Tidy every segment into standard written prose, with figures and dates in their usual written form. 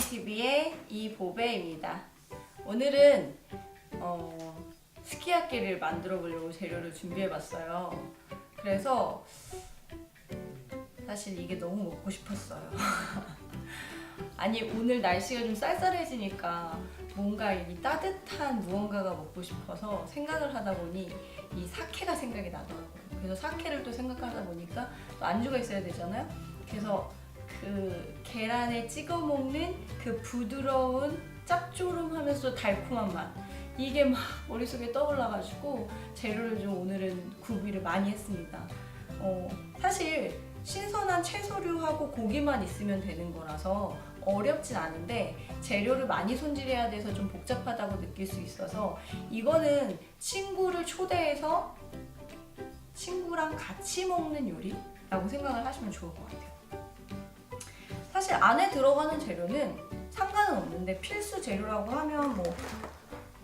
TV의 이보배입니다. 오늘은 스키야끼를 만들어 보려고 재료를 준비해 봤어요. 그래서 사실 이게 너무 먹고 싶었어요. 아니, 오늘 날씨가 좀 쌀쌀해지니까 뭔가 이 따뜻한 무언가가 먹고 싶어서 생각을 하다 보니 이 사케가 생각이 나더라고요. 그래서 사케를 또 생각하다 보니까 또 안주가 있어야 되잖아요. 그래서 그 계란에 찍어 먹는 그 부드러운 짭조름하면서도 달콤한 맛, 이게 막 머릿속에 떠올라가지고 재료를 좀 오늘은 구비를 많이 했습니다. 사실 신선한 채소류하고 고기만 있으면 되는 거라서 어렵진 않은데 재료를 많이 손질해야 돼서 좀 복잡하다고 느낄 수 있어서 이거는 친구를 초대해서 친구랑 같이 먹는 요리라고 생각을 하시면 좋을 것 같아요. 사실 안에 들어가는 재료는 상관은 없는데 필수 재료라고 하면 뭐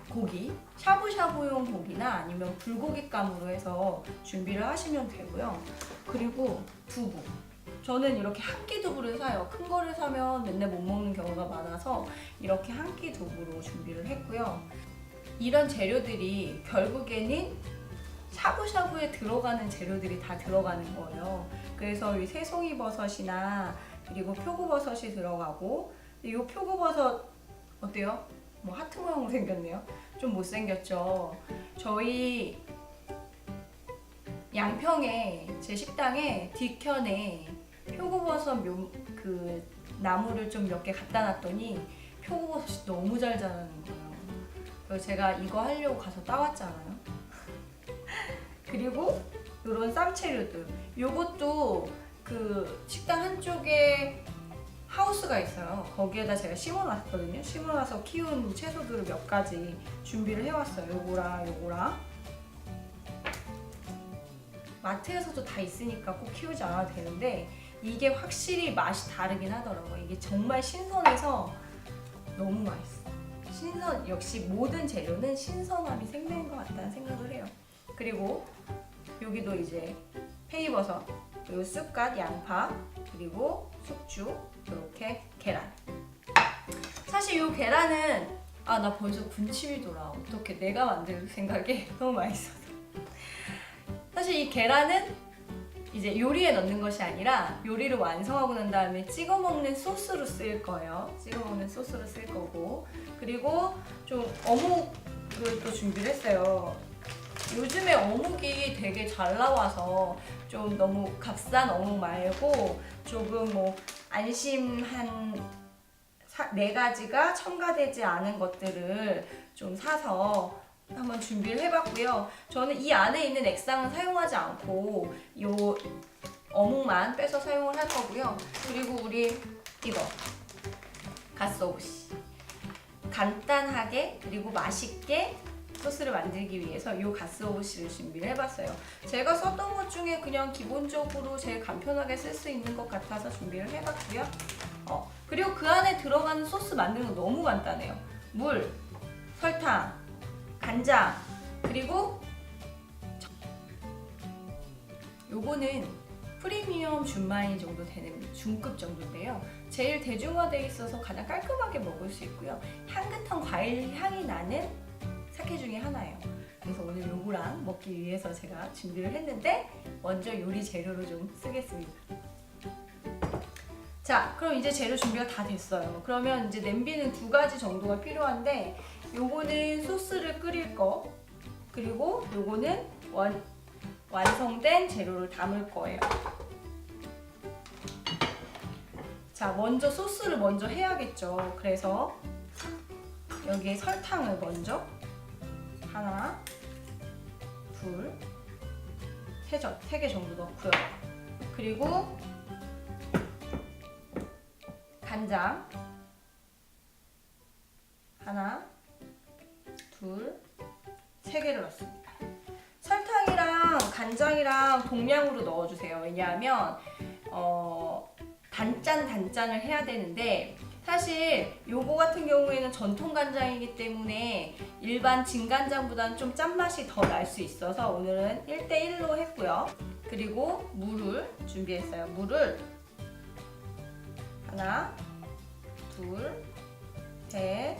고기, 샤브샤브용 고기나 아니면 불고기감으로 해서 준비를 하시면 되고요. 그리고 두부. 저는 이렇게 한 끼 두부를 사요. 큰 거를 사면 맨날 못 먹는 경우가 많아서 이렇게 한 끼 두부로 준비를 했고요. 이런 재료들이 결국에는 샤브샤브에 들어가는 재료들이 다 들어가는 거예요. 그래서 이 새송이 버섯이나 그리고 표고버섯이 들어가고, 이 표고버섯 어때요? 뭐 하트 모양으로 생겼네요. 좀 못생겼죠? 저희 양평에 제 식당에 뒤편에 표고버섯 그 나무를 좀 몇 개 갖다 놨더니 표고버섯이 너무 잘 자라는 거예요. 그래서 제가 이거 하려고 가서 따왔잖아요. 그리고 이런 쌈채류들, 요것도 그 식당 한쪽에 하우스가 있어요. 거기에다 제가 심어놨거든요. 심어놔서 키운 채소들을 몇 가지 준비를 해왔어요. 요거랑 마트에서도 다 있으니까 꼭 키우지 않아도 되는데 이게 확실히 맛이 다르긴 하더라고요. 이게 정말 신선해서 너무 맛있어. 역시 모든 재료는 신선함이 생명인 것 같다는 생각을 해요. 그리고 여기도 이제 페이버섯, 그리고 쑥갓, 양파, 그리고 숙주, 이렇게 계란. 사실 이 계란은 나 벌써 군침이 돌아. 어떻게 내가 만들 생각에 너무 맛있어서. 사실 이 계란은 이제 요리에 넣는 것이 아니라 요리를 완성하고 난 다음에 찍어 먹는 소스로 쓸 거예요. 찍어 먹는 소스로 쓸 거고, 그리고 좀 어묵을 또 준비를 했어요. 요즘에 어묵이 되게 잘 나와서 좀 너무 값싼 어묵 말고 조금 뭐 안심한 4가지가 첨가되지 않은 것들을 좀 사서 한번 준비를 해봤고요. 저는 이 안에 있는 액상은 사용하지 않고 요 어묵만 빼서 사용을 할 거고요. 그리고 우리 이거 갓소부시, 간단하게 그리고 맛있게 소스를 만들기 위해서 이 갓소부시를 준비를 해봤어요. 제가 썼던 것 중에 그냥 기본적으로 제일 간편하게 쓸 수 있는 것 같아서 준비를 해봤고요. 그리고 그 안에 들어가는 소스 만드는 거 너무 간단해요. 물, 설탕, 간장, 그리고 요거는 프리미엄 준마이 정도 되는 중급 정도인데요. 제일 대중화되어 있어서 가장 깔끔하게 먹을 수 있고요. 향긋한 과일 향이 나는 사케 중에 하나예요. 그래서 오늘 요거랑 먹기 위해서 제가 준비를 했는데 먼저 요리 재료로 좀 쓰겠습니다. 자, 그럼 이제 재료 준비가 다 됐어요. 그러면 이제 냄비는 2가지 정도가 필요한데 요거는 소스를 끓일 거, 그리고 요거는 완성된 재료를 담을 거예요. 자, 먼저 소스를 먼저 해야겠죠. 그래서 여기에 설탕을 먼저 하나, 둘, 3개 정도 넣고요. 그리고 간장 하나, 둘, 3개를 넣습니다. 설탕이랑 간장이랑 동량으로 넣어주세요. 왜냐하면 단짠을 해야 되는데 사실 요거 같은 경우에는 전통 간장이기 때문에 일반 진간장보다는 좀 짠맛이 더 날 수 있어서 오늘은 1:1로 했고요. 그리고 물을 준비했어요. 물을 하나, 둘, 셋,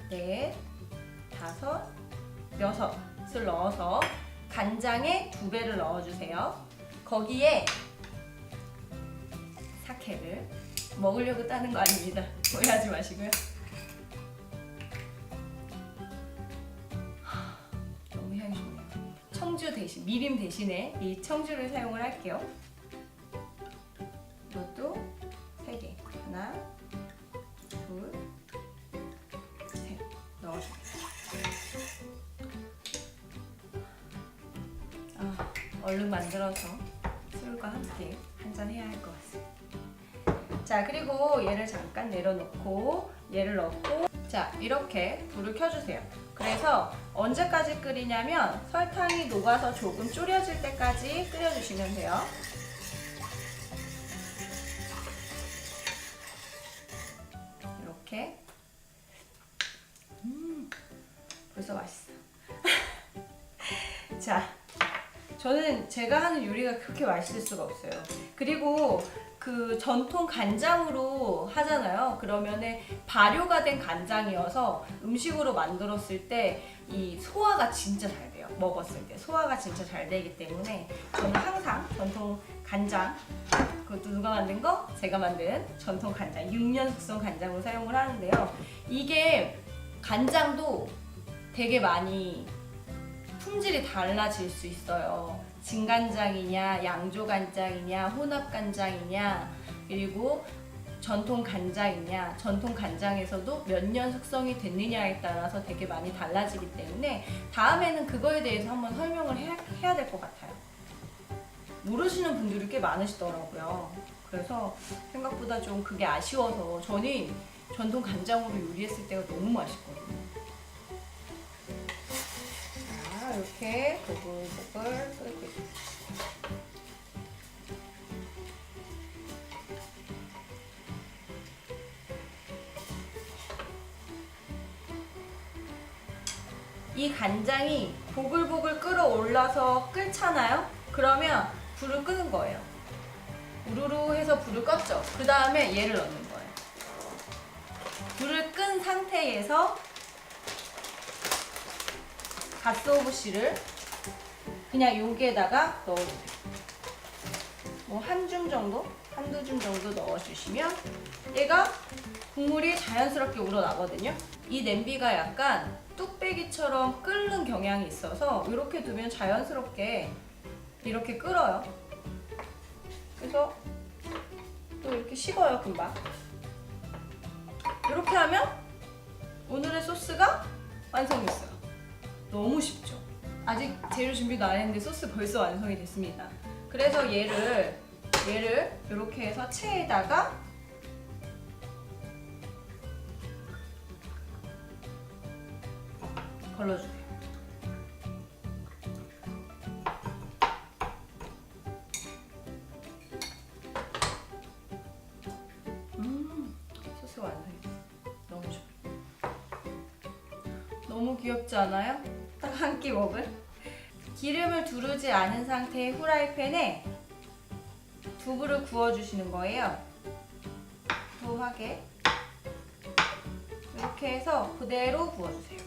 넷, 다섯, 여섯을 넣어서 간장에 2배를 넣어주세요. 거기에 사케를 먹으려고 따는 거 아닙니다. 오해하지 마시고요. 너무 향이 좋네요. 청주 대신, 미림 대신에 이 청주를 사용을 할게요. 이것도 3개. 하나, 둘, 셋. 넣어줍니다. 얼른 만들어서 술과 함께 한잔 해야 할 것 같습니다. 자, 그리고 얘를 잠깐 내려놓고 얘를 넣고, 자, 이렇게 불을 켜주세요. 그래서 언제까지 끓이냐면 설탕이 녹아서 조금 졸여질 때까지 끓여주시면 돼요. 이렇게. 벌써 맛있어. 자, 저는 제가 하는 요리가 그렇게 맛있을 수가 없어요. 그리고 그 전통 간장으로 하잖아요. 그러면은 발효가 된 간장이어서 음식으로 만들었을 때 이 소화가 진짜 잘 돼요. 먹었을 때 소화가 진짜 잘 되기 때문에 저는 항상 전통 간장, 그것도 누가 만든 거? 제가 만든 전통 간장, 6년 숙성 간장으로 사용을 하는데요. 이게 간장도 되게 많이 품질이 달라질 수 있어요. 진간장이냐, 양조간장이냐, 혼합간장이냐, 그리고 전통 간장이냐, 전통 간장에서도 몇 년 숙성이 됐느냐에 따라서 되게 많이 달라지기 때문에 다음에는 그거에 대해서 한번 설명을 해야 될 것 같아요. 모르시는 분들이 꽤 많으시더라고요. 그래서 생각보다 좀 그게 아쉬워서 저는 전통 간장으로 요리했을 때가 너무 맛있거든요. 자, 이렇게 보글보글 끓고 있습니다. 이 간장이 보글보글 끓어올라서 끓잖아요? 그러면 불을 끄는 거예요. 우르르 해서 불을 껐죠? 그 다음에 얘를 넣는 거예요. 불을 끈 상태에서 갓소부씨를 그냥 여기에다가 넣어주세요. 뭐 한 줌 정도? 한두 줌 정도 넣어주시면 얘가 국물이 자연스럽게 우러나거든요. 이 냄비가 약간 뚝배기처럼 끓는 경향이 있어서 이렇게 두면 자연스럽게 이렇게 끓어요. 그래서 또 이렇게 식어요, 금방. 이렇게 하면 오늘의 소스가 완성됐어요. 너무 쉽죠? 아직 재료 준비도 안 했는데 소스 벌써 완성이 됐습니다. 그래서 얘를 이렇게 해서 체에다가 걸러주세요. 소스가 완성했어요. 너무 좋아요. 너무 귀엽지 않아요? 딱 한 끼 먹을? 기름을 두르지 않은 상태의 후라이팬에 두부를 구워주시는 거예요. 두툼하게 이렇게 해서 그대로 구워주세요.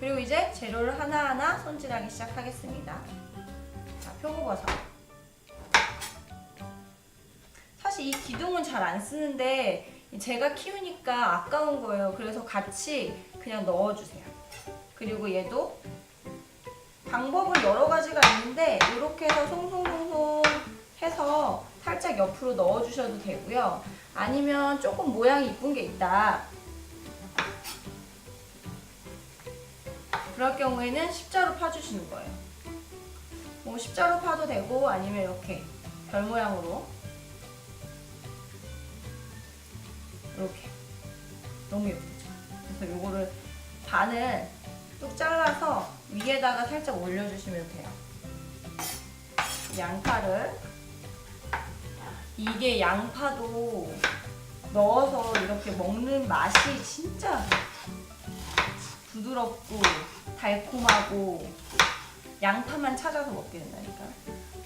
그리고 이제 재료를 하나하나 손질하기 시작하겠습니다. 자, 표고버섯. 사실 이 기둥은 잘 안 쓰는데 제가 키우니까 아까운 거예요. 그래서 같이 그냥 넣어주세요. 그리고 얘도 방법은 여러 가지가 있는데 이렇게 해서 송송송송 해서 살짝 옆으로 넣어주셔도 되고요. 아니면 조금 모양이 이쁜 게 있다. 그럴 경우에는 십자로 파주시는 거예요. 뭐 십자로 파도 되고 아니면 이렇게 별 모양으로 이렇게 너무 예쁘죠? 그래서 요거를 반을 뚝 잘라서 위에다가 살짝 올려주시면 돼요. 양파를 이게 양파도 넣어서 이렇게 먹는 맛이 진짜 부드럽고 달콤하고 양파만 찾아서 먹게 된다니까.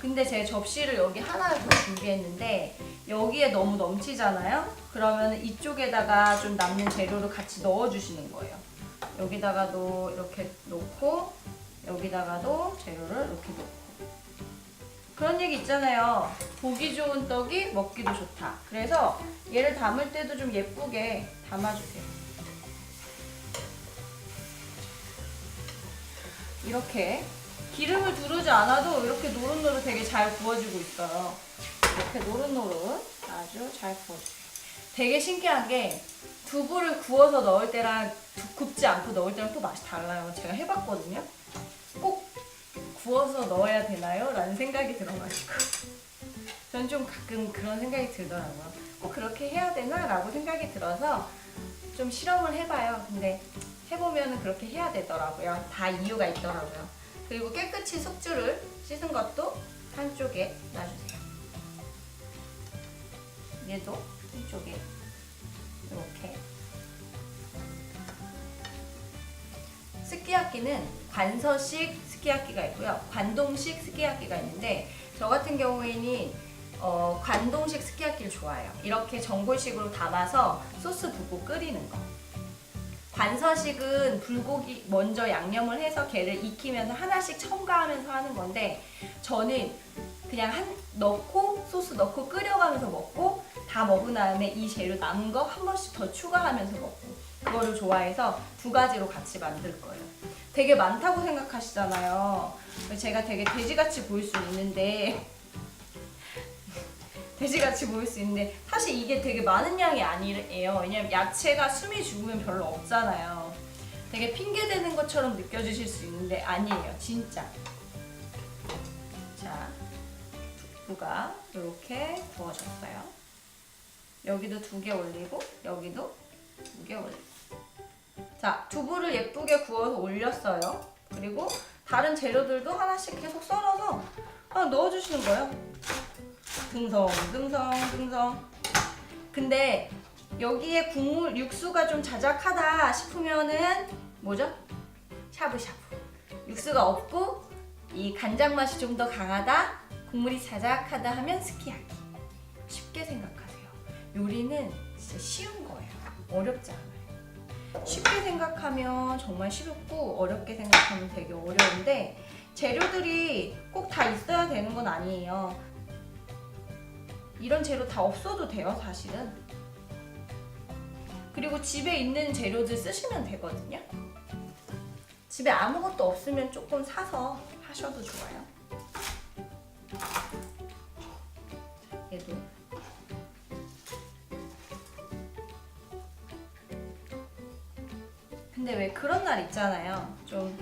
근데 제 접시를 여기 하나를 더 준비했는데 여기에 너무 넘치잖아요? 그러면 이쪽에다가 좀 남는 재료를 같이 넣어주시는 거예요. 여기다가도 이렇게 놓고 여기다가도 재료를 이렇게 놓고. 그런 얘기 있잖아요. 보기 좋은 떡이 먹기도 좋다. 그래서 얘를 담을 때도 좀 예쁘게 담아주세요. 이렇게 기름을 두르지 않아도 이렇게 노릇노릇 되게 잘 구워지고 있어요. 이렇게 노릇노릇 아주 잘 구워져요. 되게 신기한 게 두부를 구워서 넣을 때랑 굽지 않고 넣을 때랑 또 맛이 달라요. 제가 해봤거든요. 꼭 구워서 넣어야 되나요? 라는 생각이 들어가지고 전 좀 가끔 그런 생각이 들더라고요. 꼭 그렇게 해야 되나? 라고 생각이 들어서 좀 실험을 해봐요. 근데 해보면 그렇게 해야 되더라고요. 다 이유가 있더라고요. 그리고 깨끗이 숙주를 씻은 것도 한쪽에 놔주세요. 얘도 이쪽에 이렇게. 스키야키는 관서식 스키야키가 있고요. 관동식 스키야키가 있는데 저 같은 경우에는 관동식 스키야키를 좋아해요. 이렇게 전골식으로 담아서 소스 붓고 끓이는 거. 관서식은 불고기 먼저 양념을 해서 걔를 익히면서 하나씩 첨가하면서 하는 건데 저는 그냥 넣고 소스 넣고 끓여가면서 먹고 다 먹은 다음에 이 재료 남은 거 한 번씩 더 추가하면서 먹고 그거를 좋아해서 두 가지로 같이 만들 거예요. 되게 많다고 생각하시잖아요. 제가 되게 돼지같이 보일 수 있는데 사실 이게 되게 많은 양이 아니에요. 왜냐면 야채가 숨이 죽으면 별로 없잖아요. 되게 핑계대는 것처럼 느껴지실 수 있는데 아니에요. 진짜. 자, 두부가 이렇게 구워졌어요. 여기도 2개 올리고 여기도 2개 올리고. 자, 두부를 예쁘게 구워서 올렸어요. 그리고 다른 재료들도 하나씩 계속 썰어서 넣어주시는 거예요. 듬성. 근데 여기에 국물 육수가 좀 자작하다 싶으면은 뭐죠? 샤브샤브. 육수가 없고 이 간장 맛이 좀 더 강하다, 국물이 자작하다 하면 스키야키. 쉽게 생각하세요. 요리는 진짜 쉬운 거예요. 어렵지 않아요. 쉽게 생각하면 정말 쉽고 어렵게 생각하면 되게 어려운데 재료들이 꼭 다 있어야 되는 건 아니에요. 이런 재료 다 없어도 돼요, 사실은. 그리고 집에 있는 재료들 쓰시면 되거든요. 집에 아무것도 없으면 조금 사서 하셔도 좋아요. 얘도. 근데 왜 그런 날 있잖아요. 좀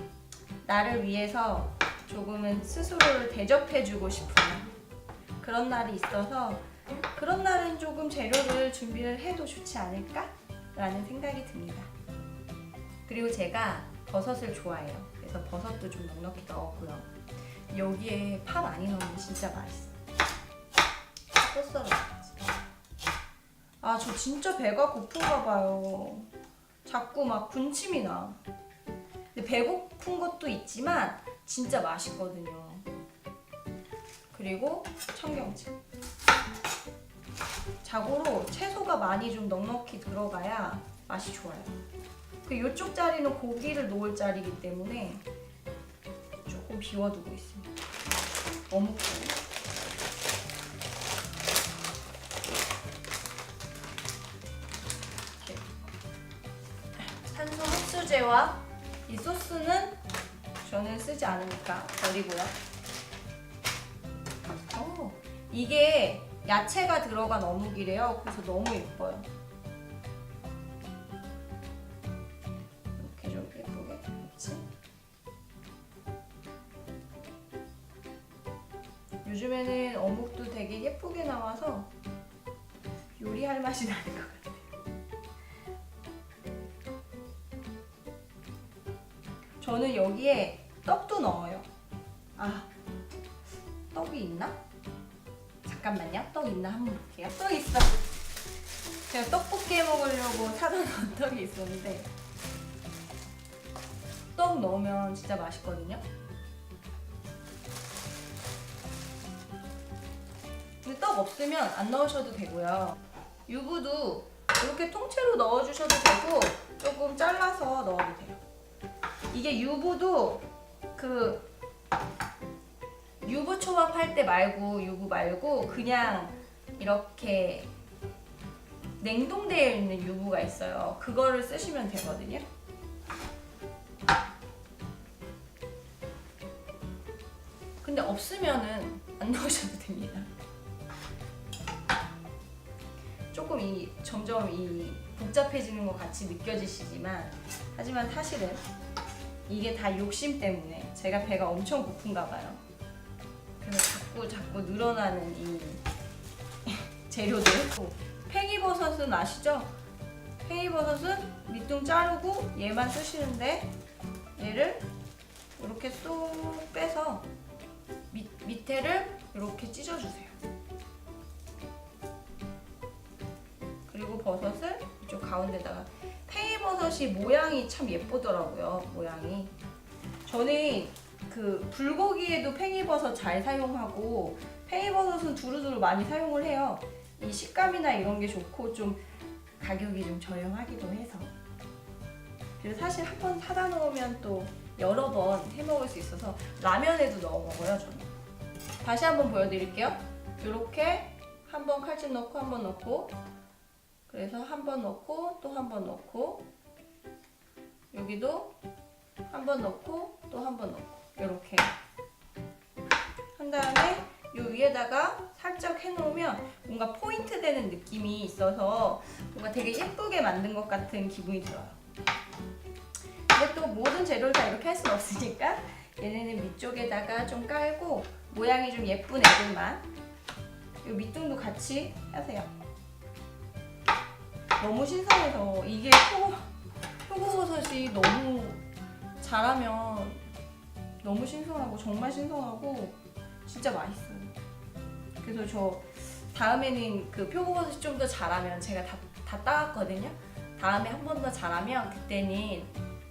나를 위해서 조금은 스스로를 대접해주고 싶은 그런 날이 있어서 그런 날은 조금 재료를 준비를 해도 좋지 않을까? 라는 생각이 듭니다. 그리고 제가 버섯을 좋아해요. 그래서 버섯도 좀 넉넉히 넣었고요. 여기에 파 많이 넣으면 진짜 맛있어요. 또 썰어야지. 아, 저 진짜 배가 고픈가 봐요. 자꾸 막 군침이 나. 근데 배고픈 것도 있지만 진짜 맛있거든요. 그리고 청경채. 자고로 채소가 많이 좀 넉넉히 들어가야 맛이 좋아요. 그 이쪽 자리는 고기를 놓을 자리이기 때문에 조금 비워두고 있습니다. 어묵도. 이렇게. 산소 흡수제와 이 소스는 저는 쓰지 않으니까 버리고요. 이게 야채가 들어간 어묵이래요. 그래서 너무 예뻐요. 이렇게 좀 예쁘게 그렇지? 요즘에는 어묵도 되게 예쁘게 나와서 요리할 맛이 나는 것 같아요. 저는 여기에 떡도 넣어요. 아, 떡이 있나? 잠깐만요. 떡 있나 한번 볼게요. 떡 있어. 제가 떡볶이 해 먹으려고 사다 놓은 떡이 있었는데 떡 넣으면 진짜 맛있거든요. 근데 떡 없으면 안 넣으셔도 되고요. 유부도 이렇게 통째로 넣어주셔도 되고 조금 잘라서 넣어도 돼요. 이게 유부도 그 유부 초밥 할 때 말고 유부 말고 그냥 이렇게 냉동되어 있는 유부가 있어요. 그거를 쓰시면 되거든요. 근데 없으면은 안 넣으셔도 됩니다. 조금 점점 복잡해지는 것 같이 느껴지시지만 하지만 사실은 이게 다 욕심 때문에 제가 배가 엄청 고픈가 봐요. 그래서 자꾸 늘어나는 이 재료들. 팽이버섯은 아시죠? 팽이버섯은 밑둥 자르고 얘만 쓰시는데 얘를 이렇게 쏙 빼서 밑에를 이렇게 찢어주세요. 그리고 버섯을 이쪽 가운데다가 팽이버섯이 모양이 참 예쁘더라고요. 모양이. 저는 그 불고기에도 팽이버섯 잘 사용하고 팽이버섯은 두루두루 많이 사용을 해요. 이 식감이나 이런 게 좋고 좀 가격이 좀 저렴하기도 해서. 그래서 사실 한 번 사다 놓으면 또 여러 번 해 먹을 수 있어서 라면에도 넣어 먹어요, 저는. 다시 한번 보여드릴게요. 이렇게 한 번 칼집 넣고 한 번 넣고, 그래서 한 번 넣고 또 한 번 넣고, 여기도 한 번 넣고 또 한 번 넣고, 이렇게 한 다음에 이 위에다가 살짝 해놓으면 뭔가 포인트 되는 느낌이 있어서 뭔가 되게 예쁘게 만든 것 같은 기분이 들어요. 근데 또 모든 재료를 다 이렇게 할 수는 없으니까 얘네는 밑쪽에다가 좀 깔고 모양이 좀 예쁜 애들만 이 밑둥도 같이 하세요. 너무 신선해서 이게 표고버섯이 너무 잘하면 너무 신선하고 정말 신선하고 진짜 맛있어요. 그래서 저 다음에는 그 표고버섯이 좀 더 잘하면 제가 다 따왔거든요. 다음에 한 번 더 잘하면 그때는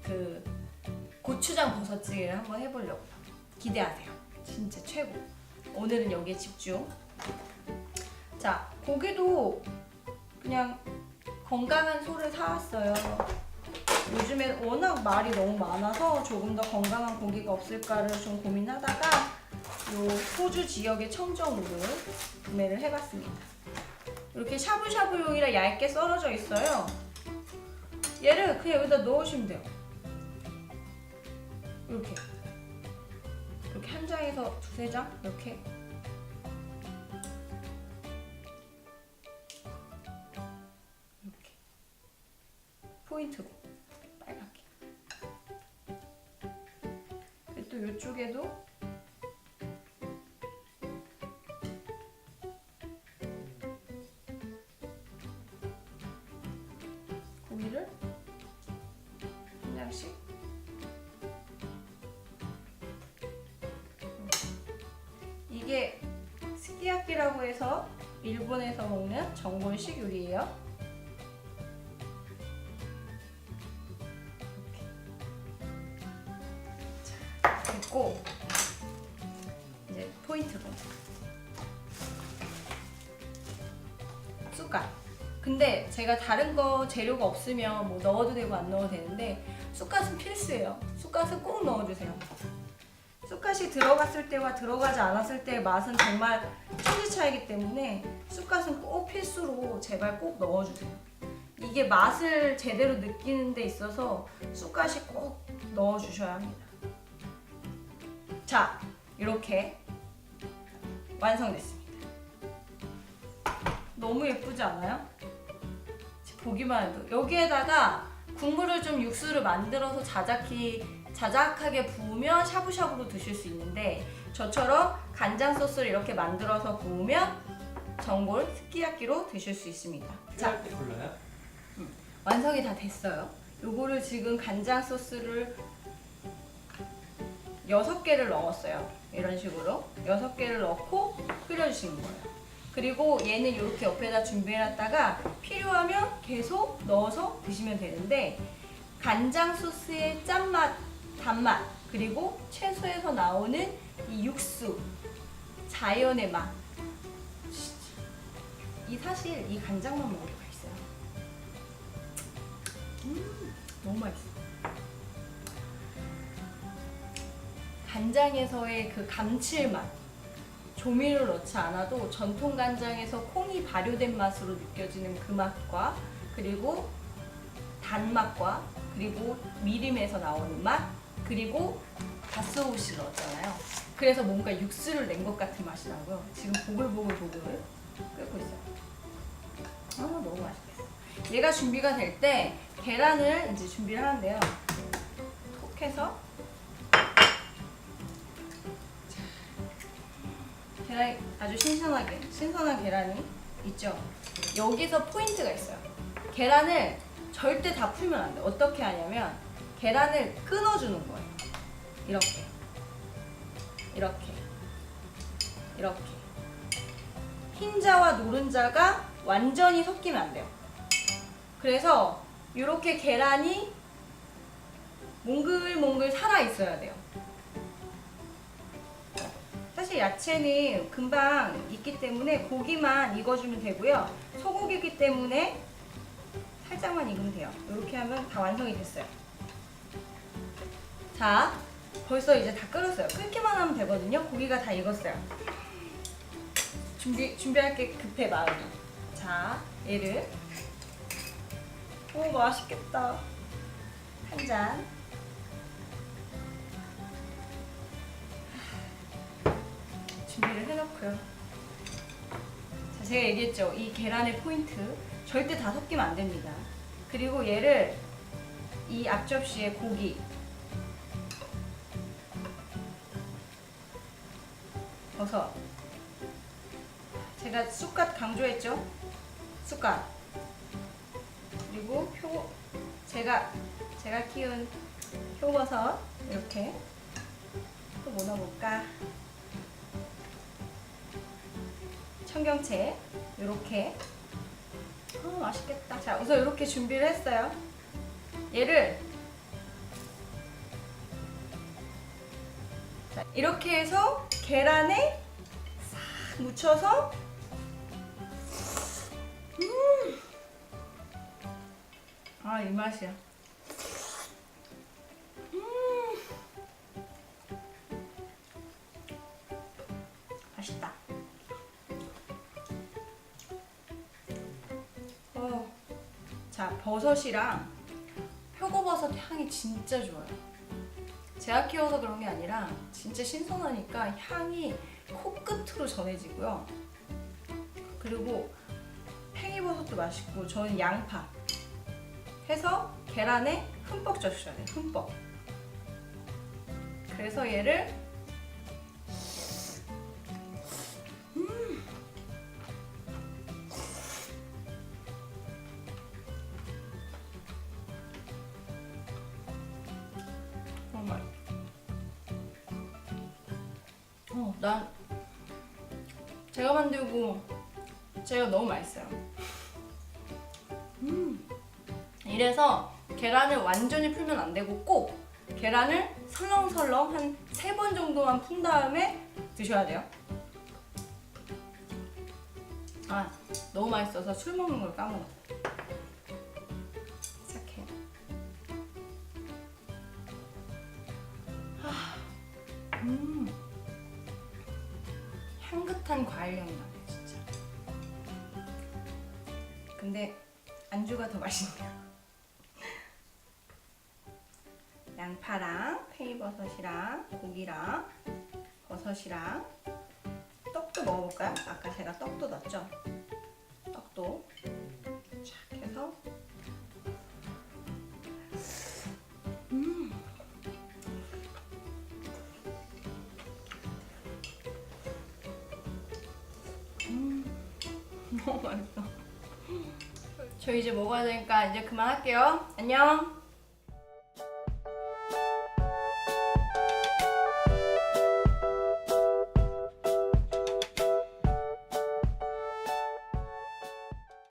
그 고추장 버섯찌개를 한번 해보려고요. 기대하세요. 진짜 최고. 오늘은 여기에 집중. 자, 고기도 그냥 건강한 소를 사왔어요. 요즘에 워낙 말이 너무 많아서 조금 더 건강한 고기가 없을까를 좀 고민하다가 요 호주 지역의 청정우를 구매를 해봤습니다. 이렇게 샤브샤브용이라 얇게 썰어져 있어요. 얘를 그냥 여기다 넣으시면 돼요. 이렇게 한 장에서 두세 장 이렇게. 이렇게 포인트로 빨갛게. 그리고 또 이쪽에도 고기를 한 장씩. 이게 스키야키라고 해서 일본에서 먹는 전골식 요리예요. 자, 됐고 이제 포인트로 쑥갓. 근데 제가 다른 거 재료가 없으면 뭐 넣어도 되고 안 넣어도 되는데 쑥갓은 필수예요. 쑥갓은 꼭 넣어주세요. 쑥갓이 들어갔을 때와 들어가지 않았을 때의 맛은 정말 천지 차이기 때문에 쑥갓은 꼭 필수로 제발 꼭 넣어주세요. 이게 맛을 제대로 느끼는 데 있어서 쑥갓이 꼭 넣어주셔야 합니다. 자, 이렇게 완성됐습니다. 너무 예쁘지 않아요? 보기만 해도. 여기에다가 국물을 좀 육수를 만들어서 자작하게 부으면 샤브샤브로 드실 수 있는데 저처럼 간장 소스를 이렇게 만들어서 부으면 전골 스키야키로 드실 수 있습니다. 자, 때 골라요? 완성이 다 됐어요. 요거를 지금 간장 소스를 6개를 넣었어요. 이런 식으로 6개를 넣고 끓여주시는 거예요. 그리고 얘는 이렇게 옆에다 준비해놨다가 필요하면 계속 넣어서 드시면 되는데 간장 소스의 짠맛, 단맛, 그리고 채소에서 나오는 이 육수, 자연의 맛 이 사실 이 간장만 먹어도 맛있어요. 너무 맛있어. 간장에서의 그 감칠맛, 조미료를 넣지 않아도 전통 간장에서 콩이 발효된 맛으로 느껴지는 그 맛과, 그리고 단맛과, 그리고 미림에서 나오는 맛, 그리고 갓소우시를 넣었잖아요. 그래서 뭔가 육수를 낸 것 같은 맛이 나고요. 지금 보글보글 끓고 있어요. 너무 맛있겠어. 얘가 준비가 될 때 계란을 이제 준비를 하는데요. 톡 해서 계란이 아주 신선한 계란이 있죠. 여기서 포인트가 있어요. 계란을 절대 다 풀면 안 돼. 어떻게 하냐면 계란을 끊어주는 거예요. 이렇게 흰자와 노른자가 완전히 섞이면 안 돼요. 그래서 이렇게 계란이 몽글몽글 살아 있어야 돼요. 사실 야채는 금방 익기 때문에 고기만 익어주면 되고요. 소고기이기 때문에 살짝만 익으면 돼요. 이렇게 하면 다 완성이 됐어요. 자, 벌써 이제 다 끓었어요. 끓기만 하면 되거든요. 고기가 다 익었어요. 준비할 게 급해 마음이. 자, 얘를 오 맛있겠다. 한 잔. 준비를 해놓고요. 자, 제가 얘기했죠. 이 계란의 포인트 절대 다 섞이면 안 됩니다. 그리고 얘를 이 앞접시에 고기, 버섯, 제가 쑥갓 강조했죠? 쑥갓, 그리고 제가 키운 표버섯 이렇게 또 뭐 넣어볼까? 청경채 이렇게. 맛있겠다. 자, 우선 이렇게 준비를 했어요. 얘를 자, 이렇게 해서 계란에 싹 묻혀서 이 맛이야. 맛있다. 자, 버섯이랑 표고버섯 향이 진짜 좋아요. 제가 키워서 그런 게 아니라 진짜 신선하니까 향이 코끝으로 전해지고요. 그리고 팽이버섯도 맛있고, 저는 양파 해서 계란에 흠뻑 젖혀야 돼요. 흠뻑. 그래서 얘를 난 제가 만들고 제가 너무 맛있어요. 이래서 계란을 완전히 풀면 안 되고 꼭 계란을 설렁설렁 한 3번 정도만 푼 다음에 드셔야 돼요. 너무 맛있어서 술 먹는 걸 까먹었어. 시작해. 향긋한 과일 향이 나네 진짜. 근데 안주가 더 맛있네요. 양파랑 팽이버섯이랑 고기랑 버섯이랑 떡도 먹어볼까요? 아까 제가 떡도 넣었죠? 떡도 쫙 해서 너무 맛있어. 저 이제 먹어야 되니까 이제 그만할게요. 안녕.